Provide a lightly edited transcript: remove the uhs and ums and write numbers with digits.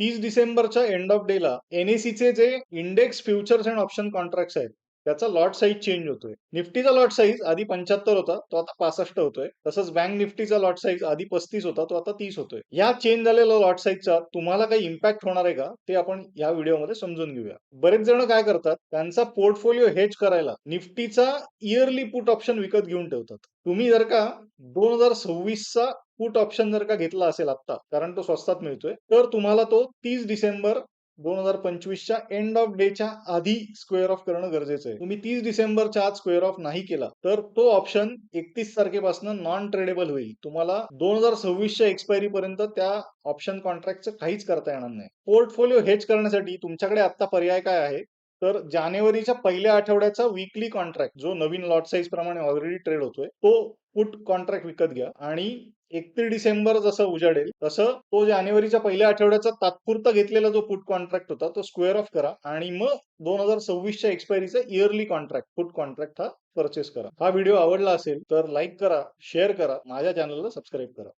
30 डिसेंबरच्या end of डेला एनएसीचे जे index futures and option contracts आहेत त्याचा लॉट साईज चेंज होतोय. निफ्टीचा लॉट साईज आधी 75 होता, तो आता 65 होतोय. तसंच बँक निफ्टीचा लॉट साईज आधी 35 होता, तो आता 30 होतोय. या चेंज झालेल्या लॉट साईजचा तुम्हाला काही इम्पॅक्ट होणार आहे का, ते आपण या व्हिडिओमध्ये समजून घेऊया. बरेच जण काय करतात, त्यांचा पोर्टफोलिओ हेज करायला निफ्टीचा इयरली पुट ऑप्शन विकत घेऊन ठेवतात. तुम्ही जर का 2026चा पुट ऑप्शन जर का घेतला असेल आता, कारण तो स्वस्तात मिळतोय, तर तुम्हाला तो 30 डिसेंबर 2025च्या एंड ऑफ डेच्या आधी स्क्वेअर ऑफ करणं गरजेचं आहे. तुम्ही 30 डिसेंबरच्या आत स्क्वेअर ऑफ नाही केला तर तो ऑप्शन 31 तारखेपासून नॉन ट्रेडेबल होईल. तुम्हाला 2026च्या एक्सपायरी पर्यंत त्या ऑप्शन कॉन्ट्रॅक्टचं काहीच करता येणार नाही. पोर्टफोलिओ हेज करण्यासाठी तुमच्याकडे आता पर्याय काय आहे, तर जानेवारीच्या पहिल्या आठवड्याचा वीकली कॉन्ट्रॅक्ट जो नवीन लॉट साईज प्रमाणे ऑलरेडी ट्रेड होतोय, तो पुट कॉन्ट्रॅक्ट विकत घ्या आणि 31 डिसेंबर जसं उजाडेल तसं तो जानेवारीच्या पहिल्या आठवड्याचा तात्पुरता घेतलेला जो पुट कॉन्ट्रॅक्ट होता तो स्क्वेअर ऑफ करा आणि मग 2026च्या एक्सपायरीचा इयरली कॉन्ट्रॅक्ट पुट कॉन्ट्रॅक्ट हा परचेस करा. हा व्हिडिओ आवडला असेल तर लाईक करा, शेअर करा, माझ्या चॅनलला सबस्क्राईब करा.